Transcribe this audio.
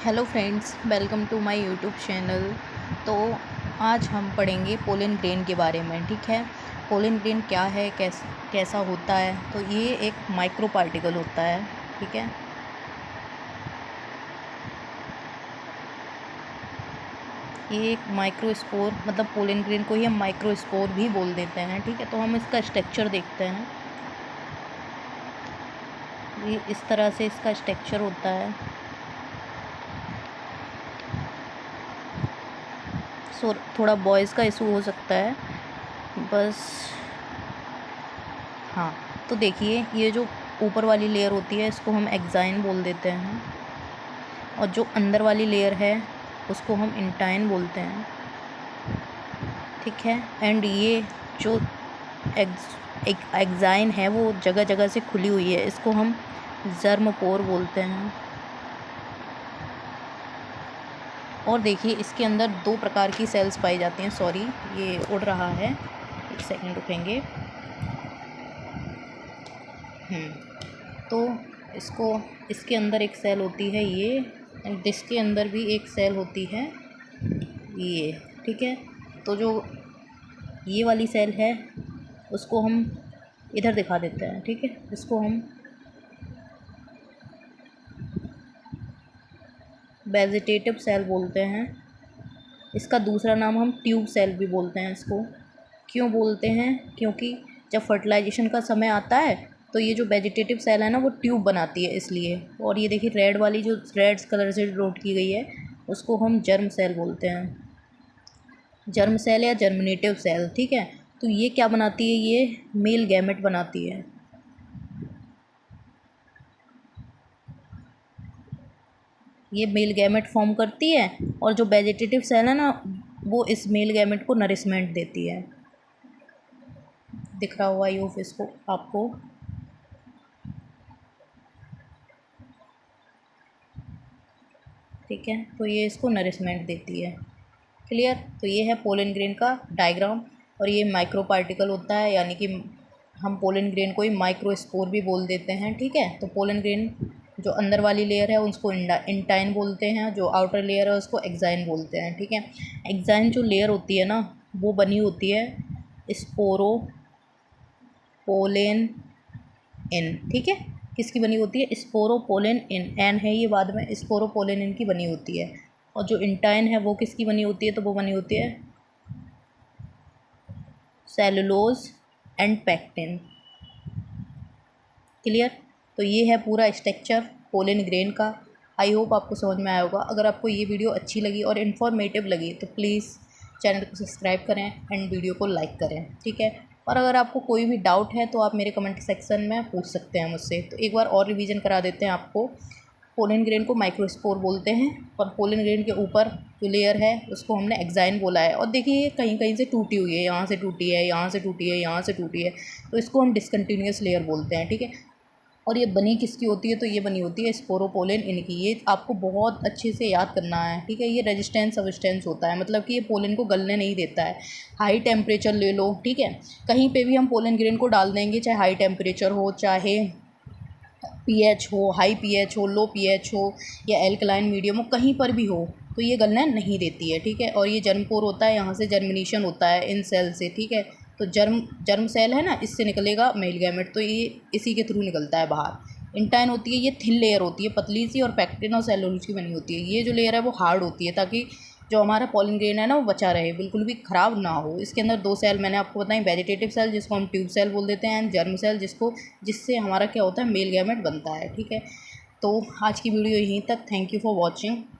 Hello friends, welcome to my YouTube channel. तो आज हम पढ़ेंगे पोलन ग्रेन के बारे में। ठीक है, पोलन ग्रेन क्या है, कैसा होता है। तो ये एक माइक्रो पार्टिकल होता है। ठीक है, ये एक माइक्रोस्पोर, मतलब पोलन ग्रेन को ही हम माइक्रोस्पोर भी बोल देते हैं। ठीक है, तो हम इसका स्ट्रक्चर देखते हैं। ये इस तरह से इसका स्ट्रक्चर होता है। थोड़ा वॉइस का इशू हो सकता है बस। हाँ, तो देखिए, ये जो ऊपर वाली लेयर होती है इसको हम एक्साइन बोल देते हैं, और जो अंदर वाली लेयर है उसको हम इंटाइन बोलते हैं। ठीक है, एंड ये जो एक्साइन है वो जगह जगह से खुली हुई है, इसको हम जर्म पोर बोलते हैं। और देखिए, इसके अंदर दो प्रकार की सेल्स पाई जाती हैं। सॉरी, ये उड़ रहा है, एक सेकंड रुकेंगे। तो इसके अंदर एक सेल होती है ये, एंड इसके अंदर भी एक सेल होती है ये। ठीक है, तो जो ये वाली सेल है उसको हम इधर दिखा देते हैं। ठीक है, इसको हम वेजिटेटिव सेल बोलते हैं। इसका दूसरा नाम हम ट्यूब सेल भी बोलते हैं। इसको क्यों बोलते हैं? क्योंकि जब फर्टिलाइजेशन का समय आता है तो ये जो वेजिटेटिव सेल है ना वो ट्यूब बनाती है, इसलिए। और ये देखिए, रेड वाली जो रेड कलर से नोट की गई है उसको हम जर्म सेल बोलते हैं, जर्म सेल या जर्मिनेटिव सेल। ठीक है, तो ये क्या बनाती है? ये मेल गैमेट बनाती है। ये मेल गैमेट फॉर्म करती है, और जो वेजिटेटिव सेल है ना वो इस मेल गैमेट को नरिशमेंट देती है। दिख रहा हुआ ये इसको आपको। ठीक है, तो ये इसको नरिशमेंट देती है। क्लियर? तो ये है पोलन ग्रेन का डायग्राम। और ये माइक्रो पार्टिकल होता है, यानी कि हम पोलन ग्रेन को ही माइक्रोस्पोर भी बोल देते हैं। ठीक है, तो पोलन ग्रेन जो अंदर वाली लेयर है उसको इंटाइन बोलते हैं, जो आउटर लेयर है उसको एक्साइन बोलते हैं। ठीक है, एक्साइन जो लेयर होती है ना वो बनी होती है स्पोरो पोलेन इन। ठीक है, किसकी बनी होती है? स्पोरोपोलेन इन, एन है ये बाद में, स्पोरोपोलेन इन की बनी होती है। और जो इंटाइन है वो किसकी बनी होती है? तो वो बनी होती है सेलुलोज एंड पैक्टिन। क्लियर? तो ये है पूरा स्ट्रक्चर पोलन ग्रेन का। आई होप आपको समझ में आया होगा। अगर आपको ये वीडियो अच्छी लगी और इन्फॉर्मेटिव लगी तो प्लीज़ चैनल को सब्सक्राइब करें एंड वीडियो को लाइक करें। ठीक है, और अगर आपको कोई भी डाउट है तो आप मेरे कमेंट सेक्शन में पूछ सकते हैं मुझसे। तो एक बार और रिवीजन करा देते हैं आपको। पोलन ग्रेन को माइक्रोस्पोर बोलते हैं, और पोलन ग्रेन के ऊपर जो लेयर है उसको हमने एक्साइन बोला है। और देखिए, ये कहीं कहीं से टूटी हुई है, यहाँ से टूटी है, यहाँ से टूटी है, यहाँ से टूटी है, तो इसको हम डिसकंटिन्यूस लेयर बोलते हैं। ठीक है, और ये बनी किसकी होती है? तो ये बनी होती है स्पोरोपोलेन इनकी। ये आपको बहुत अच्छे से याद करना है। ठीक है, ये रेजिस्टेंस सब्सटेंस होता है, मतलब कि ये पोलन को गलने नहीं देता है। हाई टेम्परेचर ले लो, ठीक है, कहीं पे भी हम पोलन ग्रेन को डाल देंगे, चाहे हाई टेम्परेचर हो, चाहे पीएच हो, हाई पीएच हो, लो पीएच हो, या एल्कलाइन मीडियम हो, कहीं पर भी हो, तो ये गलना नहीं देती है। ठीक है, और ये जर्मपोर होता है, यहाँ से जर्मिनेशन होता है इन सेल से। ठीक है, तो जर्म सेल है ना, इससे निकलेगा मेल गैमेट, तो ये इसी के थ्रू निकलता है बाहर। इंटाइन होती है, ये थिन लेयर होती है, पतली सी, और पैक्टिन और सेलुलोज की बनी होती है। ये जो लेयर है वो हार्ड होती है, ताकि जो हमारा पोलन ग्रेन है ना वो बचा रहे, बिल्कुल भी ख़राब ना हो। इसके अंदर दो सेल मैंने आपको बताई, वेजिटेटिव सेल जिसको हम ट्यूब सेल बोल देते हैं, एंड जर्म सेल जिससे हमारा क्या होता है, मेल गैमेट बनता है। ठीक है, तो आज की वीडियो यहीं तक। Thank you for watching.